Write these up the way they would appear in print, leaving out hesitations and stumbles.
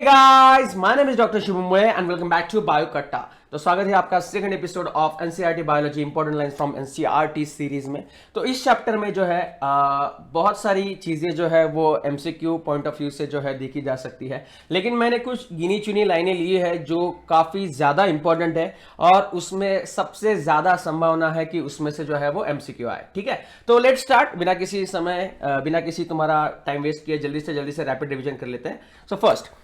Guys, my name is Dr. Shubham Moye and welcome back to BioCatta। तो स्वागत है आपका second episode of NCERT biology important lines from NCERT series में। तो इस chapter में जो है बहुत सारी चीजें जो है वो एमसीक्यू पॉइंट ऑफ व्यू से जो है देखी जा सकती है, लेकिन मैंने कुछ गिनी चुनी लाइनें ली है जो काफी ज्यादा इंपॉर्टेंट है और उसमें सबसे ज्यादा संभावना है कि उसमें से जो है वो एमसीक्यू आए। ठीक है, तो लेट्स स्टार्ट। बिना किसी तुम्हारा टाइम वेस्ट किए जल्दी से रैपिड रिविजन कर लेते हैं। सो फर्स्ट,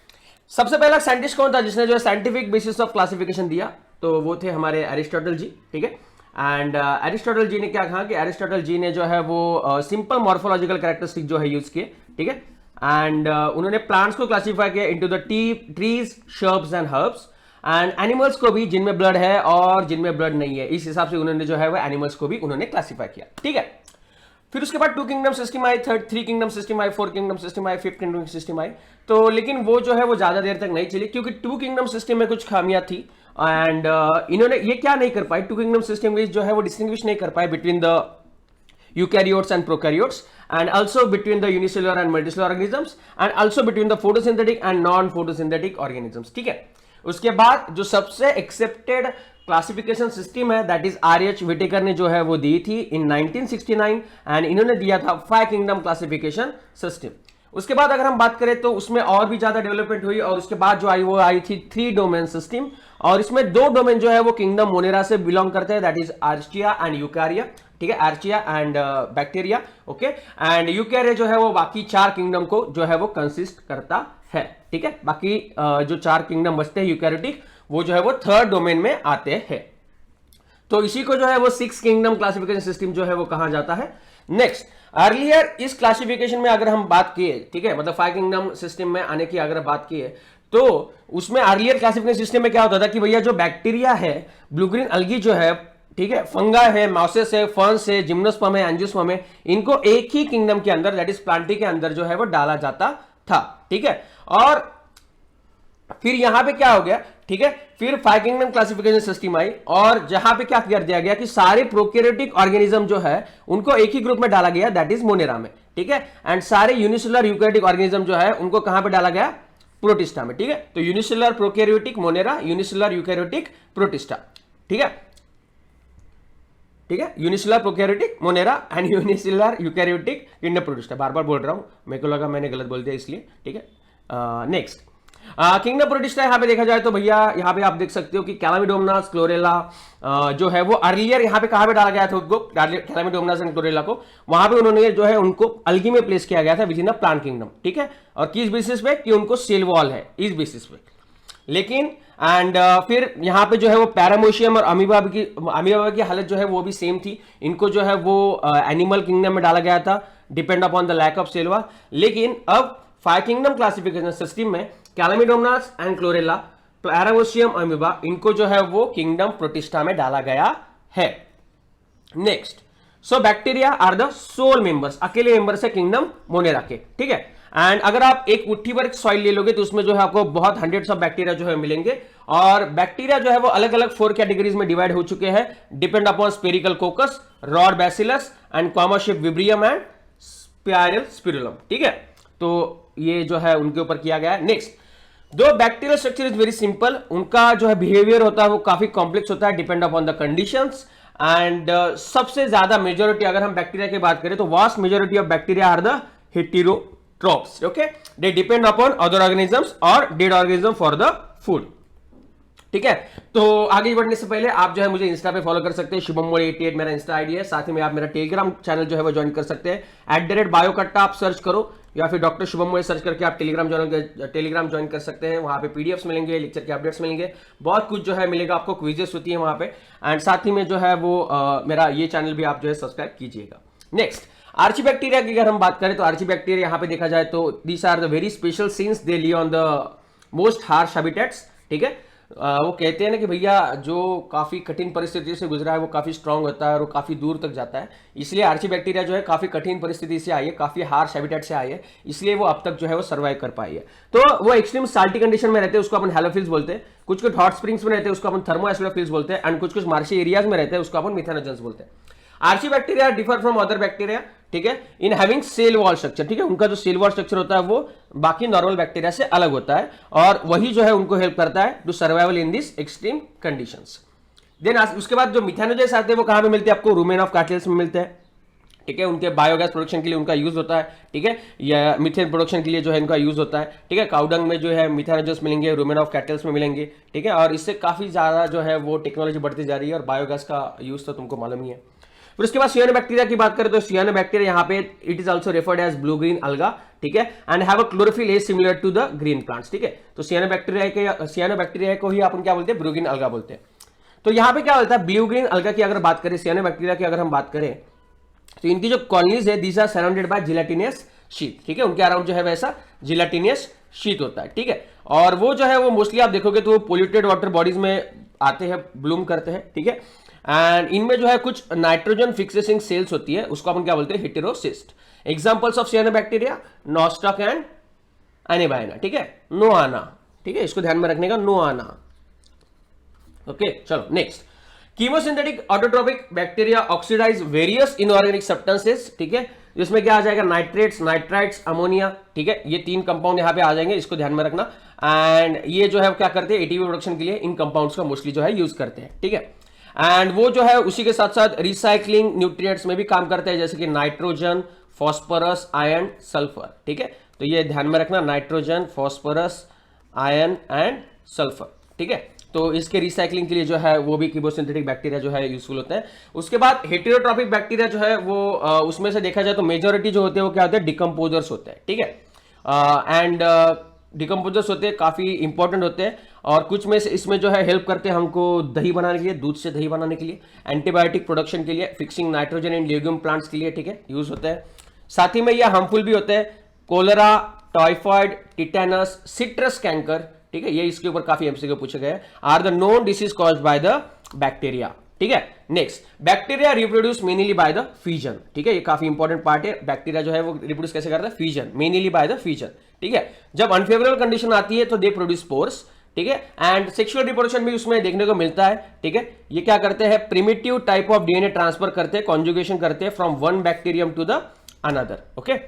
सबसे पहला साइंटिस्ट कौन था जिसने जो है साइंटिफिक बेसिस ऑफ क्लासिफिकेशन दिया? तो वो थे हमारे एरिस्टोटल जी। ठीक है, एंड एरिस्टोटल जी ने क्या कहा कि एरिस्टोटल जी ने जो है वो सिंपल मॉर्फोलॉजिकल कैरेक्टरिस्टिक जो है यूज किए। ठीक है, एंड उन्होंने प्लांट्स को क्लासिफाई किया into the trees, shrubs and herbs, and animals को भी, जिनमें ब्लड है और जिनमें ब्लड नहीं है, इस हिसाब से उन्होंने जो है वो एनिमल्स को भी उन्होंने क्लासिफाई किया। ठीक है, फिर उसके बाद 2 किंगडम सिस्टम आई, 3 किंगडम सिस्टम आई, 4 किंगडम सिस्टम आई, 5 किंगडम सिस्टम आई। तो लेकिन वो जो है वो ज्यादा देर तक नहीं चली क्योंकि 2 किंगडम सिस्टम में कुछ खामियां थी एंड इन्होंने ये क्या नहीं कर पाई, 2 किंगडम सिस्टम जो है वो डिस्टिंग्विश नहीं कर पाए between the eukaryotes and prokaryotes and also between the unicellular and multicellular organisms and also between the photosynthetic and non photosynthetic organisms। ठीक है, उसके बाद जो सबसे एक्सेप्टेड क्लासिफिकेशन सिस्टम है दैट इज आरएच विटेकर ने जो है वो दी थी इन 1969 एंड इन्होंने दिया था 5 किंगडम क्लासिफिकेशन सिस्टम। उसके बाद अगर हम बात करें तो उसमें और भी ज्यादा डेवलपमेंट हुई और उसके बाद जो आई वो आई थी 3 डोमेन सिस्टम और इसमें 2 डोमेन जो है वो किंगडम मोनेरा से बिलोंग करते हैं that is archaea and eukarya. ठीक है, archaea and bacteria. Okay, and eukarya जो है वो बाकी 4 किंगडम को जो है वो कंसिस्ट करता है। ठीक है, बाकी जो 4 किंगडम बचते हैं यूकैरियोटिक वो जो है वो 3rd डोमेन में आते हैं। तो इसी को जो है वो 6 किंगडम क्लासिफिकेशन सिस्टम जो है वो कहा जाता है। नेक्स्ट, अर्लियर इस क्लासिफिकेशन में अगर हम बात किए, ठीक है, मतलब 5 किंगडम सिस्टम में आने की अगर बात की है तो उसमें अर्लियर क्लासिफिकेशन सिस्टम में क्या होता था कि भैया जो बैक्टीरिया है, ब्लू ग्रीन अलगी जो है, ठीक है, फंगा है, माउसेस है, फर्न्स है, जिम्नोस्पर्म है, एंजियोस्पर्म है, इनको एक ही किंगडम के अंदर दैट इज प्लांटी के अंदर जो है वो डाला जाता था। ठीक है, और फिर यहां पे क्या हो गया, ठीक है, फिर 5 किंगडम क्लासिफिकेशन सिस्टम आई और जहां पे क्या कर दिया गया कि सारे प्रोकैरियोटिक ऑर्गेनिज्म जो है उनको एक ही ग्रुप में डाला गया दैट इज मोनेरा में। ठीक है, एंड सारे यूनिसेलुलर यूकैरियोटिक ऑर्गेनिज्म जो है उनको कहां पे डाला गया? प्रोटिस्टा में। ठीक है, तो unicellular prokaryotic monera, unicellular eukaryotic protista. ठीक है, ठीक है, unicellular prokaryotic monera and unicellular eukaryotic kingdom protista. बार बार बोल रहा हूं, मेरे को लगा मैंने गलत बोल दिया इसलिए। ठीक है, नेक्स्ट किंगडम प्रोटिस्टा यहां पे देखा जाए तो भैया यहां पे आप देख सकते हो कि कैलामिडोमोनास, क्लोरेला जो है वो अर्लियर यहां पे कहां पे डाला गया था उनको, कैलामिडोमोनास एंड क्लोरेला को, वहां पे उन्होंने जो है उनको अलगी में प्लेस किया गया था with in the plant kingdom. ठीक है, और किस बेसिस पे कि उनको सेल वॉल है, इस बेसिस पे। लेकिन एंड फिर यहां पे जो है वो पैरामोशियम और अमीबा की हालत जो है वो भी सेम थी, इनको जो है वो एनिमल किंगडम में डाला गया था depend upon the lack of cell wall. लेकिन अब 5 किंगडम क्लासिफिकेशन सिस्टम में chlamydomonas and chlorella, paramecium, amoeba, इनको जो है वो किंगडम प्रोटिस्टा में डाला गया है। Next, so bacteria are the sole members, अकेले मेंबर्स है किंगडम मोनेरा के। ठीक है, एंड अगर आप एक मुट्ठी भर सॉइल ले लोगे तो उसमें जो है आपको बहुत हंड्रेड्स ऑफ बैक्टीरिया जो है मिलेंगे और बैक्टीरिया जो है वो अलग अलग 4 कैटेगरीज में डिवाइड हो चुके हैं depend upon spherical coccus, rod bacillus and comma shaped vibrio and spiral spirillum. ठीक है, तो ये जो है उनके ऊपर किया गया है। नेक्स्ट, दो bacterial structure is very simple, उनका जो है बिहेवियर होता है वो काफी कॉम्प्लेक्स होता है depend upon the conditions and सबसे ज्यादा मेजोरिटी अगर हम बैक्टीरिया की बात करें तो vast majority of bacteria are the heterotrophs. Okay, they depend upon other organisms or dead organism for the food. ठीक है, तो आगे बढ़ने से पहले आप जो है मुझे इंस्टा पे फॉलो कर सकते हैं, शुभम मोये 88 मेरा इंस्टा आईडी है। साथ ही में आप मेरा टेलीग्राम चैनल जो है वो ज्वाइन कर सकते हैं @BioCatta आप सर्च करो या फिर डॉक्टर शुभम मोये सर्च करके आप टेलीग्राम ज्वाइन कर सकते हैं। वहां पे पीडीएफ्स मिलेंगे, लेक्चर के अपडेट्स मिलेंगे, बहुत कुछ जो है मिलेगा आपको, क्विजेस होती है वहां पे एंड साथ ही में जो है वो मेरा ये चैनल भी आप जो है सब्सक्राइब कीजिएगा। नेक्स्ट, आर्ची बैक्टीरिया की अगर हम बात करें तो आर्ची बैक्टीरिया यहां पे देखा जाए तो these are the very special since they live on the most harsh habitats. ठीक है, वो कहते हैं ना कि भैया जो काफी कठिन परिस्थिति से गुजरा है वो काफी स्ट्रांग होता है और वो काफी दूर तक जाता है, इसलिए आर्ची बैक्टीरिया जो है काफी कठिन परिस्थिति से आई है, काफी हार्श हैबिटेट से आई है, इसलिए वो अब तक जो है वो सर्वाइव कर पाई है। तो वो एक्सट्रीम साल्टी कंडीशन में रहते हैं उसको अपन हैलोफिल्स बोलते हैं, कुछ हॉट स्प्रिंग्स में रहते हैं उसको अपन थर्मोएसिडोफिल्स बोलते हैं एंड कुछ मार्शी एरियाज में रहते हैं उसको अपन मिथेनोजेंस बोलते हैं। Archaebacteria differ from other bacteria ठीक है, in having cell wall structure, ठीक है, उनका जो सेल वॉल स्ट्रक्चर होता है वो बाकी नॉर्मल बैक्टीरिया से अलग होता है और वही जो है उनको हेल्प करता है to survival in this extreme conditions. Then उसके बाद जो मिथेनोजेंस आते हैं वो कहां पे मिलते हैं आपको, रूमेन ऑफ कार्टेल्स में मिलते हैं, ठीक है, उनके बायोगैस प्रोडक्शन के लिए उनका यूज होता है, ठीक है, या मीथेन प्रोडक्शन के लिए जो है इनका यूज होता है, ठीक है, काउडंग में जो है मिथेनोजेंस मिलेंगे, रूमेन ऑफ कैटल्स में मिलेंगे, ठीक है, और इससे काफी ज्यादा जो है वो टेक्नोलॉजी बढ़ती जा रही है और बायोगैस का यूज तो तुमको मालूम ही है। फिर उसके बाद सियानोबैक्टीरिया की बात करें तो सियानोबैक्टीरिया यहाँ पे it is also referred as blue green algae, ठीक है, and have a chlorophyll as similar to the green plants, ठीक है, तो सियानोबैक्टीरिया को ही अपन क्या बोलते हैं, ब्लू ग्रीन अलगा बोलते हैं। तो यहाँ पे क्या होता है, ब्लू ग्रीन अलगा की अगर बात करें, सियानोबैक्टीरिया की अगर हम बात करें तो इनकी जो कॉलोनीज है these are surrounded by gelatinous sheath, ठीक है, उनके अराउंड जो है वैसा जिलेटिनियस शीट होता है, ठीक है, और वो जो है वो मोस्टली आप देखोगे तो पोल्यूटेड वाटर बॉडीज में आते हैं, ब्लूम करते हैं, ठीक है, एंड इनमें जो है कुछ नाइट्रोजन फिक्सेसिंग सेल्स होती है, उसको अपन क्या बोलते हैं, heterocyst. Examples of cyanobacteria nostoc and anabaena, ठीक है, नोआना, ठीक है, इसको ध्यान में रखने का, नोआना। ओके, चलो next, chemosynthetic autotrophic bacteria oxidise various inorganic substances, ठीक है, जिसमें क्या आ जाएगा, नाइट्रेट्स, नाइट्राइट्स, अमोनिया, ठीक है, ये तीन कंपाउंड यहां पे आ जाएंगे, इसको ध्यान में रखना। एंड ये जो है क्या करते हैं, एटीपी प्रोडक्शन के लिए इन कंपाउंड्स का मोस्टली जो है यूज करते हैं, ठीक है, एंड वो जो है उसी के साथ साथ रिसाइक्लिंग न्यूट्रिएंट्स में भी काम करते हैं, जैसे कि नाइट्रोजन, फॉस्फोरस, आयरन, सल्फर, ठीक है, तो ये ध्यान में रखना, nitrogen, phosphorus, iron and sulphur, ठीक है, तो इसके रिसाइकलिंग के लिए जो है वो भी कीमोसिंथेटिक बैक्टीरिया जो है यूजफुल होते हैं। उसके बाद हेटेरोट्रॉपिक बैक्टीरिया जो है वो उसमें से देखा जाए तो मेजॉरिटी जो होते हैं वो क्या होते हैं, डिकम्पोजर्स होते हैं, ठीक है, एंड डिकम्पोजर्स होते हैं, काफी इंपॉर्टेंट होते हैं, और कुछ में से इसमें जो है हेल्प करते हैं हमको दही बनाने के लिए, दूध से दही बनाने के लिए, एंटीबायोटिक प्रोडक्शन के लिए, fixing nitrogen in legume plants के लिए, ठीक है, यूज होते हैं। साथ ही में यह हार्मफुल भी होते हैं, cholera, typhoid, tetanus, citrus canker, ठीक है, ये इसके ऊपर काफी एमसीक्यू पूछे गए, are the known disease caused by the bacteria, ठीक है। Next, bacteria reproduce mainly by the fusion, ठीक है, ये काफी इंपॉर्टेंट पार्ट है, बैक्टीरिया जो है वो रिप्रोड्यूस कैसे करता है, fusion, mainly by the fusion, ठीक है। जब अनफेवरेबल कंडीशन आती है तो दे प्रोड्यूस स्पोर्स, ठीक है, एंड सेक्सुअल रिप्रोडक्शन भी उसमें देखने को मिलता है, ठीक है, ये क्या करते हैं, primitive type of DNA transfer करते हैं, कॉन्जुगेशन करते हैं from one bacterium to the another, okay.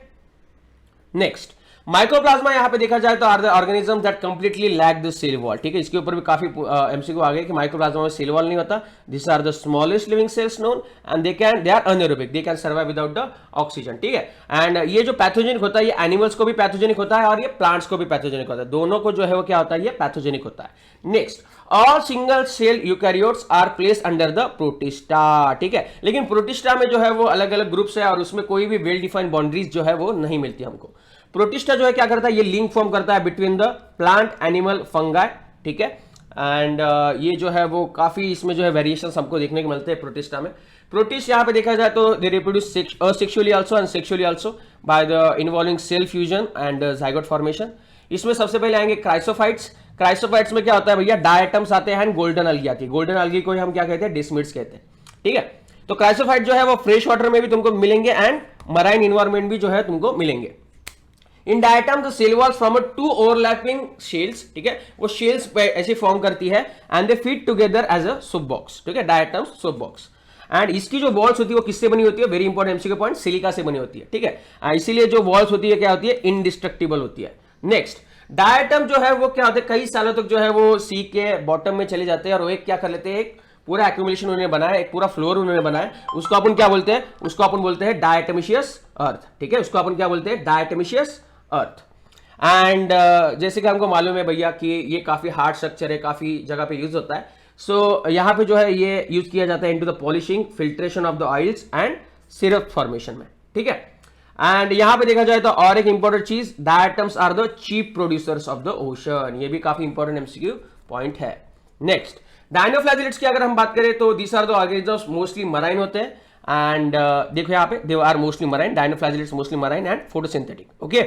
Next, mycoplasma यहां पे देखा जाए तो are the organism that completely lack the cell wall, ठीक है, इसके ऊपर भी काफी एमसीक्यू आ गए कि माइक्रोप्लाज्मा में सेल वॉल नहीं होता, this are the smallest living cells known and they are anaerobic, they can survive without the oxygen, ठीक है, एंड ये जो पैथोजेनिक होता है ये एनिमल्स को भी पैथोजेनिक होता है और ये प्लांट्स को भी पैथोजेनिक होता है, दोनों को जो है वो क्या होता है, ये पैथोजेनिक होता है। Next, all single cell eukaryotes are placed under the protista, ठीक है, लेकिन प्रोटिस्टा में जो है वो अलग अलग ग्रुप्स है और उसमें कोई भी वेल डिफाइंड बाउंड्रीज जो है वो नहीं मिलती हमको। प्रोटिस्टा जो है क्या करता है, ये लिंक फॉर्म करता है between the plant, animal, fungi, ठीक है, एंड ये जो है वो काफी इसमें जो है वेरिएशन हमको देखने को मिलते हैं प्रोटिस्टा में। प्रोटिस्ट यहां पे देखा जाए तो they reproduce asexually also and sexually also by the involving cell fusion and zygote formation. इसमें सबसे पहले आएंगे क्राइसोफाइट्स। क्राइसोफाइट्स में क्या होता है भैया, डायटम्स आते हैं एंड गोल्डन अलगी आती है, गोल्डन अलगी को हम क्या कहते हैं, डिस्मिड्स कहते हैं, ठीक है। तो क्राइसोफाइट जो है वो फ्रेश वाटर में भी तुमको मिलेंगे एंड मराइन इन्वायरमेंट भी जो है तुमको मिलेंगे। In diatom the cell walls form two overlapping shells, ठीक है, वो शेल्स ऐसे फॉर्म करती है and they fit together as a soap box, ठीक है, डायटम्स सुब बॉक्स। एंड इसकी जो वॉल्स होती है वो किससे बनी होती है, very important MCQ point, silica से बनी होती है, ठीक है, इसीलिए जो वॉल्स होती है क्या होती है, इनडिस्ट्रक्टिबल होती है। नेक्स्ट, डायटम जो है वो क्या होता है, कई सालों तक जो है वो सी के बॉटम में चले जाते हैं और वो एक क्या कर लेते हैं, एक पूरा एक्यूमुलेशन उन्होंने बनाया, एक पूरा फ्लोर उन्होंने बनाया, उसको अपन क्या बोलते हैं, उसको अपन बोलते हैं डायटमिशियस अर्थ, ठीक है, उसको अपन क्या बोलते हैं, डायटमिशियस अर्थ। एंड जैसे कि हमको मालूम है भैया कि ये काफी हार्ड स्ट्रक्चर है, काफी जगह पे यूज होता है, सो यहाँ पे जो है ये यूज किया जाता है into the polishing, filtration of the oils and syrup formation में, ठीक है। एंड यहां पे देखा जाए तो और एक इंपॉर्टेंट चीज, diatoms are the chief producers of the ocean, ये भी काफी इंपॉर्टेंट एमसीक्यू पॉइंट है। नेक्स्ट, डायनोफ्लैजिलेट्स की अगर हम बात करें तो these are the organisms mostly marine होते हैं एंड देखो यहाँ पे they are mostly marine, dinoflagellates mostly marine and photosynthetic, okay.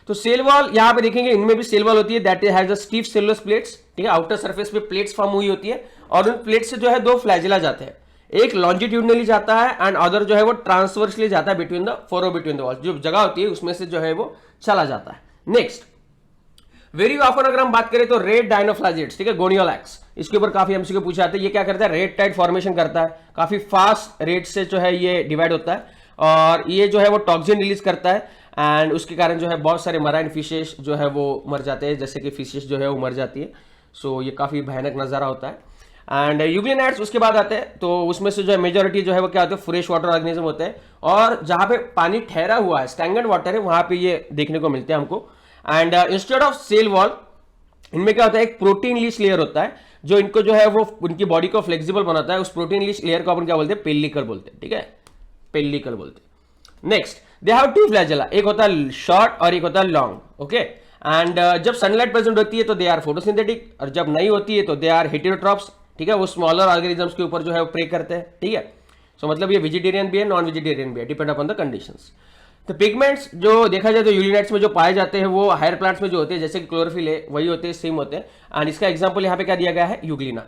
तो सेल वॉल यहां पे देखेंगे, इनमें भी सेल वॉल होती है, that has a stiff cellulose plates, ठीक है, आउटर सरफेस पे प्लेट्स फॉर्म हुई होती है और उन प्लेट से जो है दो फ्लैजिला जाते हैं, एक लॉन्जिट्यूडनली जाता है एंड अदर जो है वो ट्रांसवर्सली जाता है बिटवीन द फोरो बिटवीन द वॉल्स, जो जगह होती है उसमें से जो है वो चला जाता है। नेक्स्ट, वेरी ऑफन अगर हम बात करें तो रेड डायनोफ्लैजिलेट्स, ठीक है, गोनियोलैक्स, इसके ऊपर काफी एमसीक्यू पूछे जाते हैं, ये क्या करता है, रेड टाइड फॉर्मेशन करता है, काफी फास्ट रेट से जो है ये डिवाइड होता है और ये जो है वो टॉक्सिन रिलीज करता है एंड उसके कारण जो है बहुत सारे मराइन फिशेस जो है वो मर जाते हैं, जैसे कि फिशेस जो है वो मर जाती है। सो ये काफ़ी भयानक नज़ारा होता है। एंड यूग्लिनाइट्स उसके बाद आते हैं, तो उसमें से जो है मेजोरिटी जो है वो क्या होते हैं, फ्रेश वाटर ऑर्गेनिज्म होते हैं, और जहाँ पे पानी ठहरा हुआ है, स्टैग्नेंट वाटर है, वहाँ पे ये देखने को मिलते हैं हमको। And instead of cell wall, इनमें क्या होता है, एक प्रोटीन लीच लेयर होता है जो इनको जो है वो उनकी बॉडी को फ्लेक्सिबल बनाता है। उस प्रोटीन लीच लेयर को अपन क्या बोलते हैं, पेल्लिकल बोलते हैं, ठीक है, पेल्लिकल बोलते हैं। Next, they have two flagella, एक होता है शॉर्ट और एक होता है लॉन्ग, ओके। एंड जब सनलाइट प्रेजेंट होती है तो दे आर फोटोसिंथेटिक, और जब नहीं होती है तो दे आर हेटेरोट्रॉप्स, ठीक है, वो स्मॉलर ऑर्गेनिजम्स के ऊपर जो है वो प्रे करते हैं, ठीक है। सो मतलब ये वेजिटेरियन भी है, नॉन वेजिटेरियन भी है, डिपेंड अपॉन द कंडीशंस। तो पिगमेंट्स जो देखा जाए तो यूलिनाइट्स में जो पाए जाते हैं वो हायर प्लांट्स में जो होते हैं, जैसे कि क्लोरोफिल है, वही होते हैं, सेम होते हैं। एंड इसका एग्जांपल यहाँ पे क्या दिया गया है, यूग्लिना।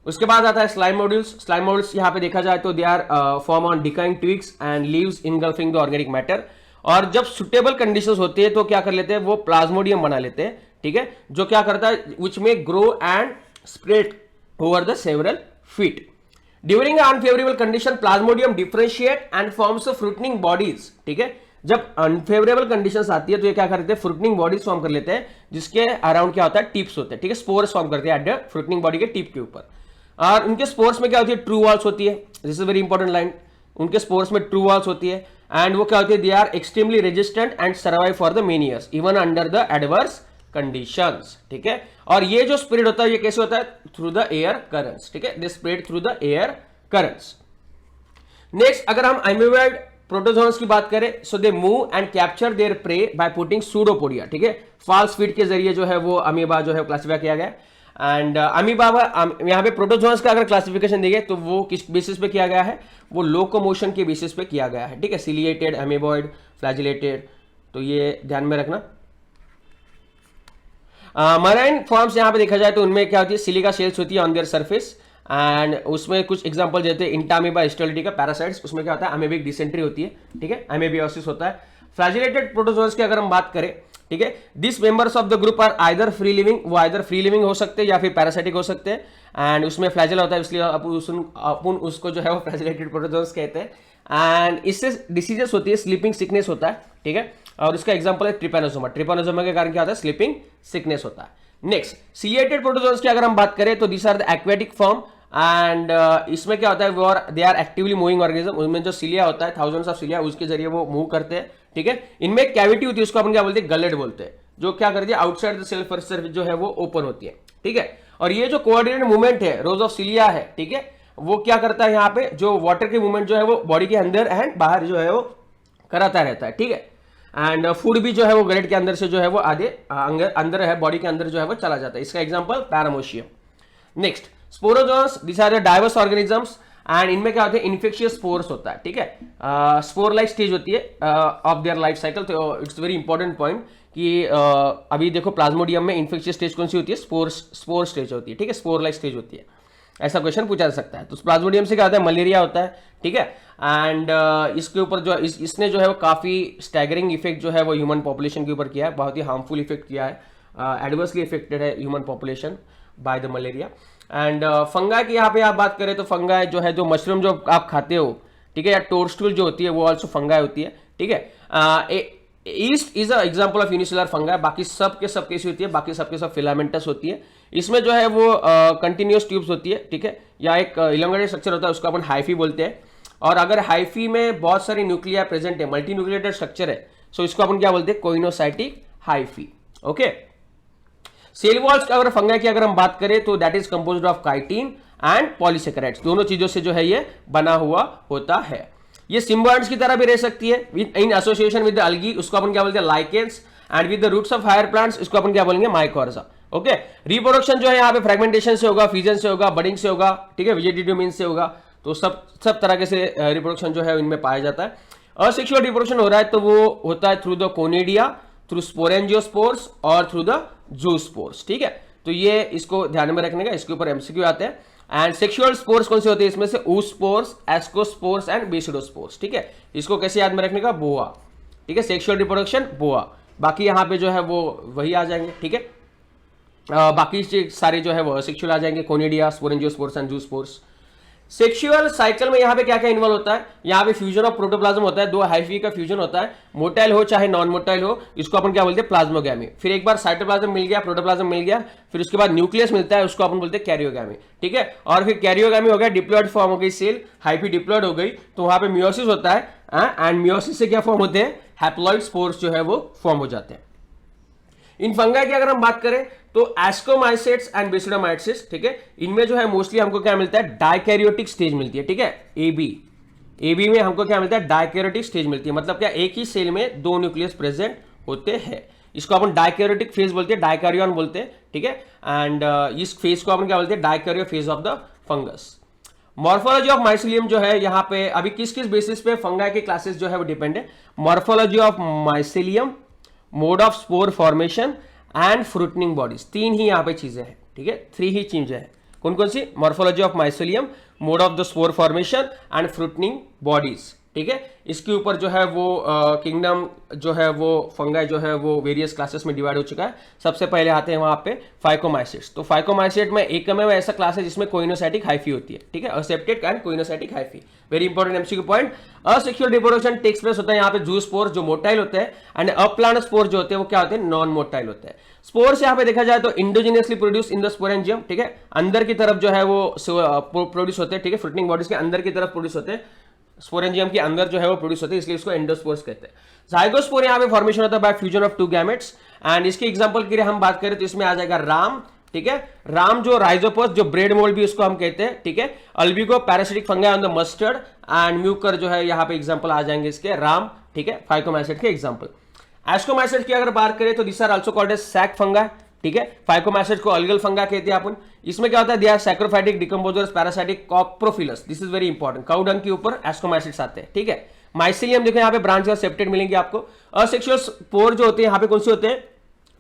उसके बाद आता है स्लाइम मॉड्यूल्स। स्लाइम मॉड्यूल्स यहाँ पे देखा जाए तो they are form on decaying twigs and leaves engulfing the organic matter, और जब सुटेबल कंडीशंस होती है तो क्या कर लेते हैं, वो प्लाज्मोडियम बना लेते हैं, ठीक है, जो क्या करता है, विच में grow and spread over the several feet. During unfavourable condition Plasmodium differentiate and forms fruiting bodies, ठीक है। जब अनफेवरेबल कंडीशंस आती है तो ये क्या करते हैं, फ्रूटनिंग बॉडीज फॉर्म कर लेते हैं, जिसके अराउंड क्या होता है, टिप्स होते हैं, ठीक है, स्पोर्स फॉर्म करते हैं एट द फ्रूटनिंग बॉडी के टिप के ऊपर। और उनके स्पोर्स में क्या होती है, ट्रू वॉल्स होती है, this is very important line, उनके स्पोर्स में ट्रू वॉल्स होती है, एंड वो क्या होती है, they are extremely resistant and survive for the many years even under the adverse conditions, ठीक है। और ये जो स्प्रेड होता है ये कैसे होता है, थ्रू द एयर करंट्स, ठीक है, they spread through the air currents. Next, अगर हम एम्बीवर्ड प्रोटोजोन्स की बात करें, so they move and capture their prey by putting pseudopodia, ठीक है, फॉल्स फीट के जरिए जो है वो अमीबा जो है क्लासिफाई किया गया। एंड अमीबा यहाँ पे प्रोटोजोन्स का अगर क्लासिफिकेशन देंगे तो वो किस बेसिस पे किया गया है, वो लोकोमोशन के बेसिस पे किया गया है, ठीक है, सिलिएटेड, अमीबॉइड, फ्लैजिलेटेड, तो ये ध्यान में रखना। मराइन फॉर्म्स यहाँ पे देखा जाए तो उनमें क्या होती है, सिलिका शेल्स होती है ऑन देयर सरफेस, एंड उसमें कुछ एग्जांपल देते हैं, इंटामीबा हिस्टोलिटिका पैरासाइट्स, उसमें क्या होता है, अमीबिक डिसेंट्री होती है, ठीक है, अमीबियोसिस होता है। फ्लैजिलेटेड प्रोटोजोन्स की अगर हम बात करें, ठीक है, this members of the group are either free living, वो आइदर फ्री लिविंग हो सकते हैं या फिर पैरासाइटिक हो सकते हैं, एंड उसमें फ्लैजेला होता है, इसलिए अपन उसको जो है वो फ्लैजिलेटेड प्रोटोजोन्स कहते हैं। एंड इससे डिसीजेस होती है, स्लीपिंग सिकनेस होता है, ठीक है, और उसका एग्जांपल है ट्रिपैनोसोमा। ट्रिपैनोसोमा के कारण क्या होता है, स्लीपिंग सिकनेस होता है। नेक्स्ट, सिलिएटेड प्रोटोजोन्स की अगर हम बात करें तो this are the aquatic form, and इसमें क्या होता है, they are actively moving organism, उनमें जो सिलिया होता है, थाउजेंड्स ऑफ सिलिया, उसके जरिए वो मूव करते हैं, ठीक है। इनमें एक कैविटी होती है, उसको अपन क्या बोलते हैं, गलेट बोलते हैं, जो क्या करती है, आउटसाइड द सेल सरफेस जो है वो ओपन होती है, ठीक है। और ये जो कोऑर्डिनेट मूवमेंट है, रोज ऑफ सिलिया है, ठीक है, वो क्या करता है, यहाँ पे जो वाटर की मूवमेंट जो है वो बॉडी के अंदर एंड बाहर जो है वो कराता रहता है, ठीक है। एंड फूड भी जो है वो गलेट के अंदर से जो है वो आधे अंदर है, बॉडी के अंदर जो है वो चला जाता है, इसका example paramecium. Next, sporozoans, this are the diverse organisms, and इनमें क्या होता है, इन्फेक्शियस स्पोर्स होता है, ठीक है, स्पोर लाइक स्टेज होती है ऑफ देयर लाइफ साइकिल। तो इट्स वेरी इंपॉर्टेंट पॉइंट कि अभी देखो प्लाज्मोडियम में इन्फेक्शियस स्टेज कौन सी होती है, स्पोर स्टेज होती है, ठीक है, स्पोर लाइक स्टेज होती है, ऐसा क्वेश्चन पूछा जा सकता है। तो प्लाज्मोडियम से क्या होता है, मलेरिया होता है, ठीक है। एंड इसके ऊपर जो इसने जो है वो काफी स्टैगरिंग इफेक्ट जो है वो ह्यूमन पॉपुलेशन के ऊपर किया है, बहुत ही हार्मफुल इफेक्ट किया है, एडवर्सली इफेक्टेड है human population by the malaria. And fungi की यहाँ पे आप बात करें तो फंगाई जो है, जो मशरूम जो आप खाते हो, ठीक है, या टोडस्टूल जो होती है वो ऑल्सो फंगाई होती है, ठीक है। East is a example of unicellular fungi, बाकी सब कैसी होती है, बाकी सबके सब फिलामेंटस होती है। इसमें जो है वो कंटिन्यूस ट्यूब्स होती है, ठीक है, या एक इलोंगेटेड स्ट्रक्चर होता है, उसको अपन हाइफी बोलते हैं। और अगर हाइफी में बहुत सारी न्यूक्लिया प्रेजेंट है, मल्टी न्यूक्लिएटेड स्ट्रक्चर है, सो इसको अपन क्या बोलते हैं, coenocytic hyphae, okay. Cell walls का अगर फंगाई की अगर हम बात करें तो that is composed of chitin and polysaccharides, दोनों चीजों से जो है ये बना हुआ होता है। ये सिम्बायोट्स की तरह भी रह सकती है with in association with the algae, उसको अपन क्या बोलते हैं, lichens, and with the roots of higher plants, इसको अपन क्या बोलेंगे, माइकोर्जा, ओके। रिप्रोडक्शन जो है यहाँ पे फ्रेगमेंटेशन से होगा, फ्यूजन से होगा, बडिंग से होगा, ठीक है, वेजिटेटिव मीन्स से होगा, तो सब तरह से रिप्रोडक्शन जो है इनमें पाया जाता है। असेक्सुअल रिप्रोडक्शन हो रहा है तो वो होता है through the conidia, through sporangiospores और थ्रू द जूस्पोर्स, ठीक है। तो ये इसको ध्यान में रखने का, इसके ऊपर एमसीक्यू आते हैं। एंड सेक्सुअल स्पोर्स कौन से होते हैं, इसमें से oospores, ascospores एंड बेसिडोस्पोर्स, ठीक है। इसको कैसे याद में रखने का, बोआ, ठीक है, सेक्सुअल रिप्रोडक्शन बोआ, बाकी यहाँ पे जो है वो वही आ जाएंगे, ठीक है। बाकी सारे जो है वो सेक्सुअल आ जाएंगे, conidia, sporangiospores and zoospores. Sexual cycle में यहाँ पे क्या क्या इन्वॉल्व होता है, यहाँ पे फ्यूजन ऑफ प्रोटोप्लाज्म होता है, दो हाइफी का फ्यूजन होता है, मोटाइल हो चाहे नॉन मोटाइल हो, इसको अपन क्या बोलते हैं प्लाज्मोगैमी। फिर एक बार साइटोप्लाज्म मिल गया, प्रोटोप्लाज्म मिल गया, फिर उसके बाद न्यूक्लियस मिलता है, उसको अपन बोलते हैं कैरियोगैमी, ठीक है। और फिर कैरियोगैमी हो गया, डिप्लॉइड फॉर्म हो गई सेल, हाइफी डिप्लॉइड हो गई, तो वहां पे मियोसिस होता है एंड मियोसिस से क्या फॉर्म होते हैं, हैप्लॉइड स्पोर्स जो है वो फॉर्म हो जाते हैं। इन फंगाई की अगर हम बात करें तो एस्कोमाइसेट्स एंड बेसिडोमाइसेट्स, ठीक है, इनमें जो है मोस्टली हमको क्या मिलता है, डाइकैरियोटिक स्टेज मिलती है, ठीक है। एबी में हमको क्या मिलता है, डाइकैरियोटिक स्टेज मिलती है, मतलब क्या एक ही सेल में दो न्यूक्लियस प्रेजेंट होते हैं, इसको अपन डाइकैरियोटिक फेज बोलते हैं, डाइकैरियन बोलते हैं, ठीक है। एंड इस फेज को अपन क्या बोलते हैं, dikaryophase of the fungus. Morphology of mycelium जो है यहाँ पे अभी किस किस बेसिस पे फंगाई के क्लासेस जो है वो डिपेंड है। Morphology of mycelium, mode of spore formation and fruiting bodies, तीन ही यहाँ पे चीजें हैं, ठीक है, थ्री ही चीजें हैं। कौन कौन सी, morphology of mycelium, mode of the spore formation and fruiting bodies, ठीक है। इसके ऊपर जो है वो किंगडम जो है वो फंगाई जो है वो वेरियस क्लासेस में डिवाइड हो चुका है। सबसे पहले आते हैं वहां पे फाइकोमाइसेट्स। तो फाइकोमाइसेट में एक में ऐसा क्लास है जिसमें कोइनोसाइटिक हाइफी होती है, ठीक है, aseptate and coenocytic hyphae. Very important MCQ point. Asexual reproduction takes place होता है यहाँ पे जू स्पोर जो मोटाइल होते हैं, एंड अप्लांट स्पोर जो होते हैं वो क्या होते हैं, नॉन मोटाइल होते हैं। स्पोर्स यहाँ पे देखा जाए तो इंडोजिनियसली प्रोड्यूस इन द स्पोरेंजियम, ठीक है, अंदर की तरफ जो है वो प्रोड्यूस होते हैं, ठीक है, फ्रूटनिंग बॉडीज के अंदर की तरफ प्रोड्यूस होते हैं, स्पोरेंजियम के अंदर जो है वो प्रोड्यूस होते हैं, इसलिए इसको एंडोस्पोर्स कहते हैं। जाइगोस्पोर यहाँ पे फॉर्मेशन होता है bye fusion of two gametes, and इसके एग्जांपल के लिए हम बात करें तो इसमें आ जाएगा राम, ठीक है, राम जो राइजोपस जो ब्रेड मोल्ड भी उसको हम कहते हैं, ठीक है, albugo parasitic fungi on the mustard and mucor जो है यहाँ पे एग्जांपल आ जाएंगे इसके राम, ठीक है, फाइकोमाइसेट के एग्जांपल। एस्कोमाइसेट की अगर बात करें तो this are also called as sac fungi, ठीक है, फाइकोमाइसेट को अल्गल फंगा कहते हैं अपन। इसमें क्या होता है, they are saprophytic, decomposers, parasitic, coprophilous, this is very important, cow dung के ऊपर एस्कोमाइसेट्स आते हैं, ठीक है। माइसिलियम देखो यहाँ पे ब्रांच और सेप्टेड मिलेंगे आपको। असेक्सुअल स्पोर जो होते हैं यहाँ पे कौन से होते हैं,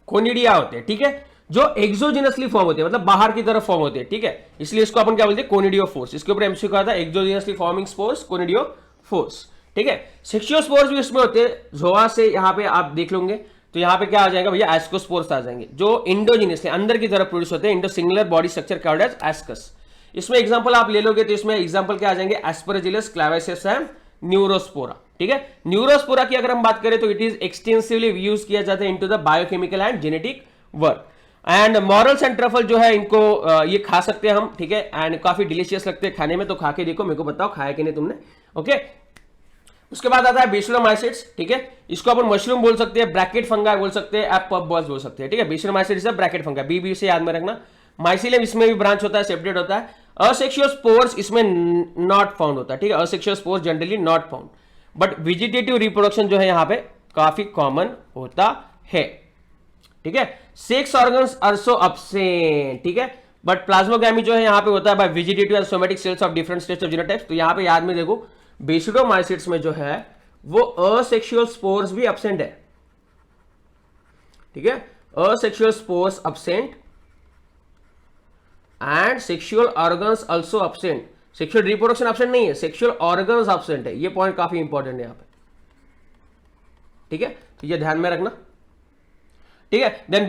कोनिडिया होते हैं, ठीक है, जो एक्सोजिनसली फॉर्म होते हैं, मतलब बाहर की तरफ फॉर्म होते हैं, ठीक है, इसलिए इसको अपन क्या बोलते हैं, कोनिडियो फोर्स। इसके ऊपर एमसीक्यू आता है, एक्सोजिनसली फॉर्मिंग स्पोर्स, कोनिडियो फोर्स, ठीक है। सेक्सुअल स्पोर्स भी इसमें होते हैं, जोआ से यहाँ पे आप देख लोगे तो यहाँ पे क्या आ जाएगा भैया, एस्कोस्पोर्स आ जाएंगे, जो इंडोजिनियसली अंदर की तरफ प्रोड्यूस होते हैं, इंडो singular body structure called as ascus. इसमें एग्जांपल आप ले लोगे तो इसमें एग्जांपल क्या आ जाएंगे, एस्परजिलस, क्लैवेसिस एंड न्यूरोस्पोरा, ठीक है। न्यूरोस्पोरा की अगर हम बात करें तो इट इज एक्सटेंसिवली यूज किया जाता है into the biochemical and genetic work. And morals and truffle जो है इनको ये खा सकते हैं हम, ठीक है, एंड काफी डिलीशियस लगते हैं खाने में, तो खा के देखो, मेरे को बताओ खाया कि नहीं तुमने, ओके। उसके बाद आता है बेसिलोमाइसेट्स, ठीक है, इसको अपन मशरूम बोल सकते हैं, ब्रैकेट फंगा बोल सकते हैं, एप पफ बॉल्स बोल सकते हैं, ठीक है। बेसिलोमाइसेट्स है ब्रैकेट फंगा, बी से याद में रखना। माइसिलियम इसमें भी ब्रांच होता है, सेपरेट होता है। असेक्सुअल स्पोर्स इसमें नॉट फाउंड होता है, ठीक है, asexual spores generally not found, but vegetative reproduction जो है यहाँ पे काफी कॉमन होता है, ठीक है। सेक्स ऑर्गन्स आल्सो अब्सेंट, ठीक है, बट प्लाज्मोगैमी जो है यहाँ पे होता है bye vegetative and somatic cells of different stage of genotypes. तो यहाँ पे याद में देखो बेसिडोमाइसेट्स में जो है वो असेक्सुअल स्पोर्स भी एब्सेंट है, ठीक है, asexual spores absent and sexual organs also absent. Sexual reproduction absent नहीं है, सेक्सुअल ऑर्गन्स एब्सेंट है, ये पॉइंट काफी इंपॉर्टेंट है यहाँ पे, ठीक है, तो ये ध्यान में रखना, ठीक है। Then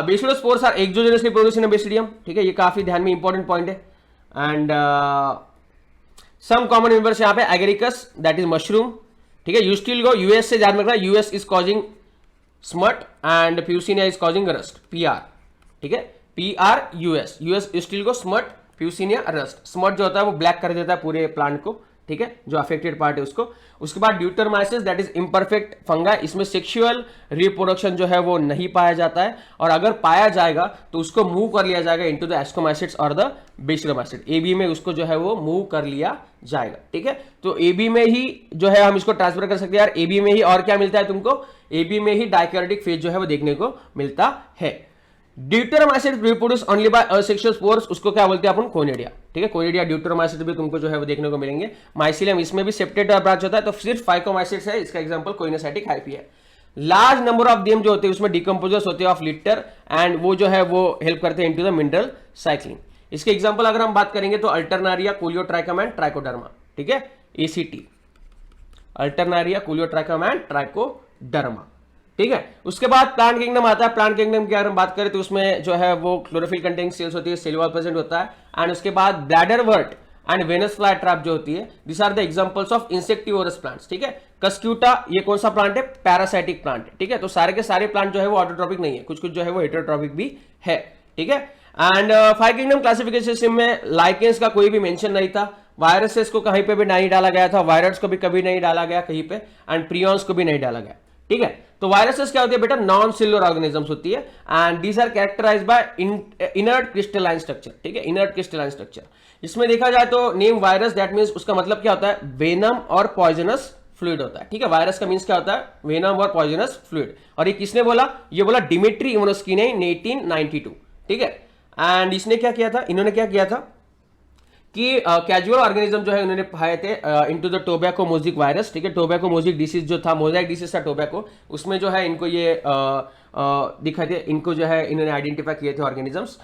basidiospores are exogenously produced in basidium, ठीक है, ये काफी ध्यान में इंपॉर्टेंट पॉइंट है। एंड सम कॉमन मेंबर्स यहाँ पे एगेरिकस दैट इज मशरूम, ठीक है, यूस्टिल गो, यूएस से ध्यान रखना, US is causing smut and Puccinia is causing rust, PR, ठीक है, पीआर यूएस, यूएस यूस्टिल गो, स्मट, प्यूसिनिया, रस्ट। स्मट जो होता है वो ब्लैक कर देता है पूरे प्लांट को, ठीक है, जो अफेक्टेड पार्ट है उसको। उसके बाद ड्यूटरमाइसिस दैट इज इम्परफेक्ट फंगा, इसमें सेक्सुअल रिप्रोडक्शन जो है वो नहीं पाया जाता है, और अगर पाया जाएगा तो उसको मूव कर लिया जाएगा इनटू द एस्कोमाइसेट्स और द बेसिलोमाइसेट, एबी में उसको जो है वो मूव कर लिया जाएगा, ठीक है। तो एबी में ही जो है हम इसको ट्रांसफर कर सकते हैं यार, एबी में ही और क्या मिलता है तुमको, एबी में ही डाइकैरियोटिक फेज जो है वो देखने को मिलता है। Deuteromycete reproduce only by asexual spores, उसको क्या बोलते हैं अपन, कोनिडिया, ठीक है, कोनिडिया ड्यूटरमाइसेट भी तुमको जो है वो देखने को मिलेंगे। माइसिलियम इसमें भी सेप्टेड ब्रांच होता है, तो सिर्फ फाइकोमाइसेट्स है, इसका एग्जांपल कोइनोसाइटिक हाइफी है। लार्ज नंबर ऑफ देम जो होते हैं उसमें डिकम्पोजर्स होते हैं ऑफ लिटर, एंड वो जो है वो हेल्प करते हैं इनटू द मिनरल साइक्लिंग। इसके एग्जांपल अगर हम बात करेंगे तो अल्टरनारिया, कोलियोट्राइकम एंड ट्राइकोडर्मा, ठीक है, एसीटी, अल्टरनारिया, कोलियोट्राइकम एंड ट्राइकोडर्मा, ठीक है। उसके बाद प्लांट किंगडम आता है। प्लांट किंगडम की अगर हम बात करें तो उसमें जो है वो क्लोरोफिल कंटेनिंग सेल्स होती है, सेल वॉल प्रेजेंट होता है, एंड उसके बाद bladderwort and Venus flytrap जो होती है, this are the examples of insectivorous plants, ठीक है। कस्क्यूटा ये कौन सा प्लांट है, पैरासाइटिक प्लांट है, ठीक है। तो सारे के सारे प्लांट जो है वो ऑटोट्रॉपिक नहीं है, कुछ कुछ जो है वो हेटेरोट्रॉपिक भी है, ठीक है। And five kingdom classification system में लाइकेंस का कोई भी मेंशन नहीं था, वायरसेस को कहीं पे भी नहीं डाला गया था, वायरस को भी कभी नहीं डाला गया कहीं पे, एंड प्रियॉन्स को भी नहीं डाला गया, ठीक है। तो वायरसेस क्या होती है बेटा, नॉन सेलुलर ऑर्गेनिजम्स होती है, and these are characterized by inert crystalline structure, ठीक है, इनर्ट क्रिस्टलाइन स्ट्रक्चर। इसमें देखा जाए तो नेम वायरस, दैट मींस उसका मतलब क्या होता है, वेनम और पॉइजनस फ्लूइड होता है, ठीक है। वायरस का मींस क्या होता है, वेनम और पॉइजनस फ्लूइड। और ये किसने बोला, ये बोला डिमिट्री इवानोव्स्की ने इन 1892, ठीक है। एंड इसने क्या किया था, इन्होंने क्या किया था कि कैजुअल ऑर्गेनिज्म जो है उन्होंने पाए थे into the tobacco mosaic virus, ठीक है। टोबैको मोज़ेक डिसीज जो था, मोज़ेक डिसीज था टोबैको, उसमें जो है इनको ये दिखाई थे, इनको जो है इन्होंने आइडेंटिफाई किए थे ऑर्गेनिजम्स।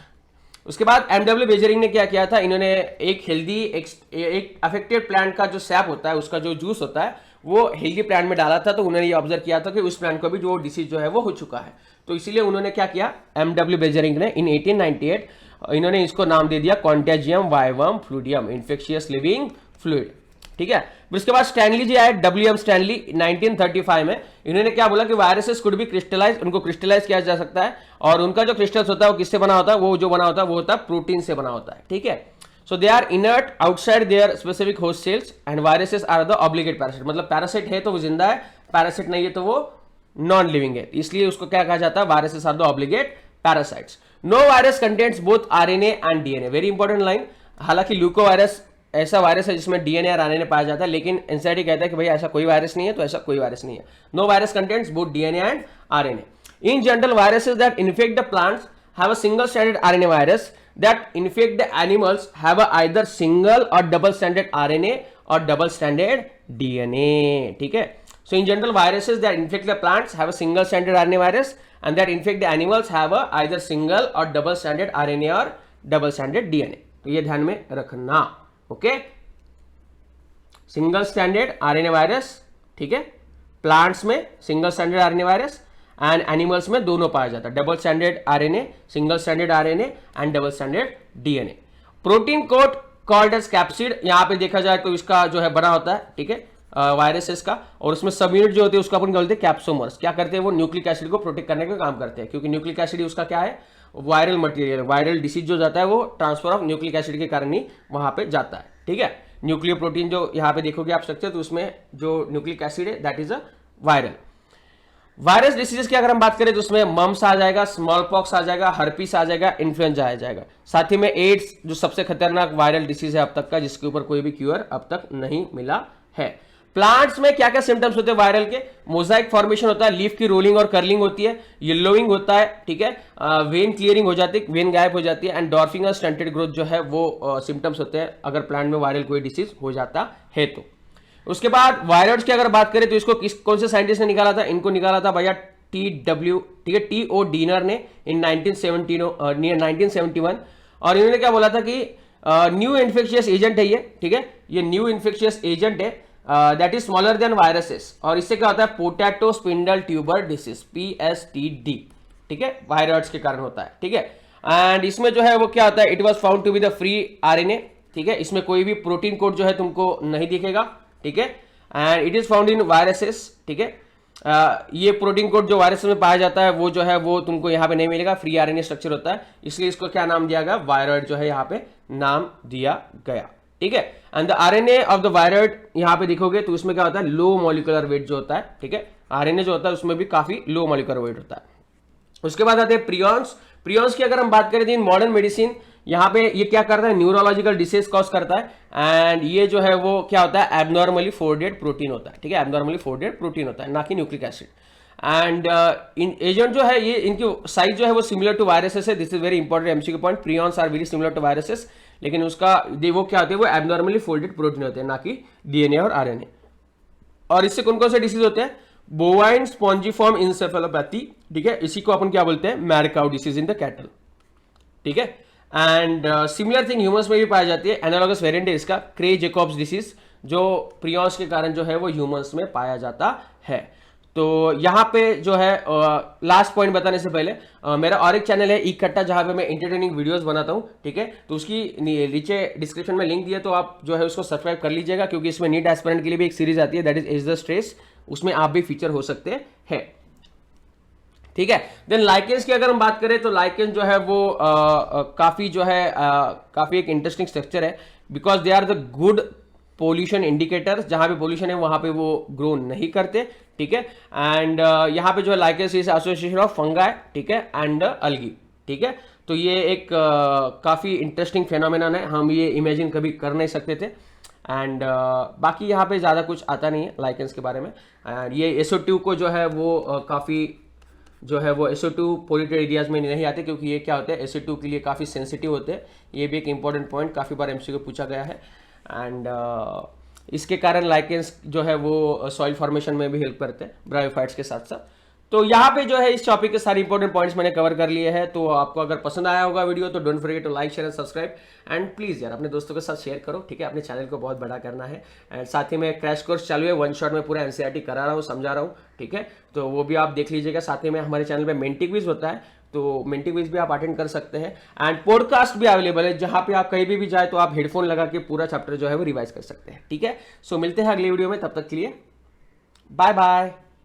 उसके बाद एमडब्ल्यू बेजरिंग ने क्या किया था, इन्होंने एक हेल्दी एक अफेक्टेड प्लांट का जो सैप होता है, उसका जो जूस होता है, वो हेल्दी प्लांट में डाला था। तो उन्होंने ये ऑब्जर्व किया था कि उस प्लांट को भी जो डिसीज जो है वो हो चुका है, तो इसीलिए उन्होंने क्या किया, एमडब्ल्यू बेजरिंग ने इन 1898 इन्होंने इसको नाम दे दिया contagium vivum फ्लूडियम, infectious living fluid, ठीक है। उसके बाद स्टैनली जी आए, डब्ल्यू.एम. स्टैनली 1935 में, इन्होंने क्या बोला कि वायरसेस कुड बी क्रिस्टलाइज, उनको क्रिस्टलाइज किया जा सकता है, और उनका जो क्रिस्टल्स होता है वो किससे बना होता है, वो जो बना होता है वो होता है प्रोटीन से बना होता है, ठीक है। So they are inert outside their specific host cells and viruses are the obligate parasite, मतलब पैरासाइट है तो वो जिंदा है, पैरासाइट नहीं है तो वो नॉन लिविंग है, इसलिए उसको क्या कहा जाता है, viruses are the obligate parasites. No virus contains both RNA and DNA, very important line. हालांकि ल्यूकोवायरस ऐसा वायरस है जिसमें डीएनए और आरएनए पाया जाता है, लेकिन एनसीईआरटी कहता है कि भाई ऐसा कोई वायरस नहीं है, तो ऐसा कोई वायरस नहीं है। No virus contains both DNA and RNA. In general viruses that infect the plants have a single stranded RNA virus that infect the animals have either single और डबल स्ट्रैंडेड आरएनए और double stranded DNA, ठीक है। So in general, viruses that infect the plants have a single-stranded RNA virus, and that infect the animals have a either single or double-stranded RNA or double-stranded DNA. तो ये ध्यान में रखना, okay. Single-stranded RNA virus, ठीक है, plants में single stranded RNA virus and animals में दोनों पाया जाता है, double stranded RNA, single stranded RNA and double stranded DNA। Protein coat called as capsid, यहाँ पे देखा जाए तो इसका जो है बना होता है, ठीक है, वायरसेस का, और उसमें सब यूनिट जो होती है उसको अपन बोलते हैं कैप्सोमर्स। क्या करते हैं, वो न्यूक्लिक एसिड को प्रोटेक्ट करने का काम करते हैं, क्योंकि न्यूक्लिक एसिड उसका क्या है, वायरल मटेरियल, वायरल डिसीज जो जाता है वो ट्रांसफर ऑफ न्यूक्लिक एसिड के कारण ही वहां पे जाता है, ठीक है। न्यूक्लियर प्रोटीन जो यहाँ पे देखोगे आप स्ट्रक्चर, तो उसमें जो न्यूक्लिक एसिड है that is a viral. Virus diseases की अगर हम बात करें तो उसमें मम्स आ जाएगा, स्मॉल पॉक्स आ जाएगा, हर्पीस आ जाएगा, इन्फ्लुएंजा आ जाएगा, साथ ही में एड्स जो सबसे खतरनाक वायरल डिसीज है अब तक का, जिसके ऊपर कोई भी क्यूर अब तक नहीं मिला है। प्लांट्स में क्या क्या सिम्टम्स होते हैं वायरल के, मोजाइक फॉर्मेशन होता है, लीफ की रोलिंग और कर्लिंग होती है, येलोइंग होता है, ठीक है, वेन क्लियरिंग हो जाती है, वेन गायब हो जाती है, एंड डॉर्फिंग और स्टंटेड ग्रोथ जो है वो सिम्टम्स होते हैं अगर प्लांट में वायरल कोई डिसीज हो जाता है तो। उसके बाद वायरस की अगर बात करें तो इसको कौन से साइंटिस्ट ने निकाला था, इनको निकाला था भैया TW, ठीक है, T.O. डीनर ने इन 1971, और इन्होंने क्या बोला था कि न्यू इन्फेक्शियस एजेंट है ये, ठीक है, ये न्यू इन्फेक्शियस एजेंट है that is smaller than viruses, और इससे क्या होता है, potato spindle tuber disease, PSTD, ठीक है, वायरस के कारण होता है, ठीक है। एंड इसमें जो है वो क्या होता है, it was found to be the free RNA, ठीक है, इसमें कोई भी प्रोटीन कोड जो है तुमको नहीं दिखेगा, ठीक है, and it is found in viruses, ठीक है। ये प्रोटीन कोड जो वायरस में पाया जाता है वो जो है वो तुमको यहाँ पे नहीं मिलेगा, फ्री RNA स्ट्रक्चर होता है, इसलिए इसको क्या नाम दिया गया, वायरॉइड जो है यहाँ पे नाम दिया गया, ठीक है। And the RNA of the viroid यहाँ पे देखोगे तो इसमें क्या होता है, लो मॉलिक्यूलर वेट जो होता है, ठीक है, RNA जो होता है उसमें भी काफी लो मॉलिक्यूलर वेट होता है। उसके बाद आते हैं प्रियॉन्स। प्रियॉन्स की अगर हम बात करें तो इन मॉडर्न मेडिसिन यहाँ पे ये क्या करता है, न्यूरोलॉजिकल डिसीज कॉज करता है, एंड ये जो है वो क्या होता है, एबनॉर्मली फोल्डेड प्रोटीन होता है, ठीक है, एबनॉर्मली फोल्डेड प्रोटीन होता है, ना कि न्यूक्लिक एसिड। एंड इन एजेंट जो है ये इनकी साइज जो है वो सिमिलर टू वायरसेस है, this is very important MCQ point, prions are very similar to viruses, लेकिन उसका वो क्या होते हैं, वो एबनॉर्मली फोल्डेड प्रोटीन होते हैं, ना कि DNA और RNA। और इससे कौन कौन से डिसीज होते हैं, बोवाइन स्पॉन्जिफॉर्म इंसेफेलोपैथी, ठीक है, इसी को अपन क्या बोलते हैं, mad cow disease in the cattle, ठीक है। एंड सिमिलर थिंग ह्यूमंस में भी पाई जाती है, एनालॉगस वेरिएंट है इसका, क्रे जैकब्स डिसीज, जो प्रियॉन्स के कारण जो है वो ह्यूमंस में पाया जाता है। तो यहाँ पे जो है लास्ट पॉइंट बताने से पहले मेरा और एक चैनल है इकट्ठा, जहाँ पे मैं इंटरटेनिंग वीडियोस बनाता हूँ, ठीक है। तो उसकी नीचे डिस्क्रिप्शन में लिंक दिया, तो आप जो है उसको सब्सक्राइब कर लीजिएगा, क्योंकि इसमें नीट एस्पिरेंट के लिए भी एक सीरीज आती है, दैट इज द स्ट्रेस, उसमें आप भी फीचर हो सकते हैं, ठीक है। देन लाइकेंस की अगर हम बात करें तो लाइकेंस जो है वो काफी जो है काफी एक इंटरेस्टिंग स्ट्रक्चर है, because they are the good pollution indicators, जहां पे पोल्यूशन है वहां पे वो ग्रो नहीं करते, ठीक है। एंड यहाँ पे जो है lichens is association of fungi, ठीक है, एंड अलगी, ठीक है। तो ये एक काफी इंटरेस्टिंग फेनोमेनन है, हम ये इमेजिन कभी कर नहीं सकते थे। एंड बाकी यहाँ पे ज़्यादा कुछ आता नहीं है लाइकेंस के बारे में। ये SO2 को जो है वो काफ़ी जो है वो SO2 पोल्यूटेड एरियाज में नहीं आते, क्योंकि ये क्या होता है SO2 के लिए काफ़ी सेंसिटिव होते हैं। ये भी एक इंपॉर्टेंट पॉइंट, काफ़ी बार MCQ पूछा गया है। एंड इसके कारण लाइकेंस जो है वो सॉइल फॉर्मेशन में भी हेल्प करते हैं ब्रायोफाइट्स के साथ साथ। तो यहाँ पे जो है इस टॉपिक के सारे इंपॉर्टेंट पॉइंट्स मैंने कवर कर लिए हैं। तो आपको अगर पसंद आया होगा वीडियो तो don't forget to like share and subscribe, and please यार अपने दोस्तों के साथ शेयर करो, ठीक है। अपने चैनल को बहुत बड़ा करना है। एंड साथ ही में क्रैश कोर्स चालू है, वन शॉट में पूरा NCERT करा रहा हूँ, समझा रहा हूँ, ठीक है। तो वो भी आप देख लीजिएगा। साथ ही में हमारे चैनल पे मेंटी क्विज होता है, तो मेंटी क्विज भी आप अटेंड कर सकते हैं। एंड पॉडकास्ट भी अवेलेबल है, जहां पे आप कहीं भी जाए तो आप हेडफोन लगा के पूरा चैप्टर जो है वो रिवाइज कर सकते हैं, ठीक है। सो मिलते हैं अगली वीडियो में, तब तक के लिए बाय बाय।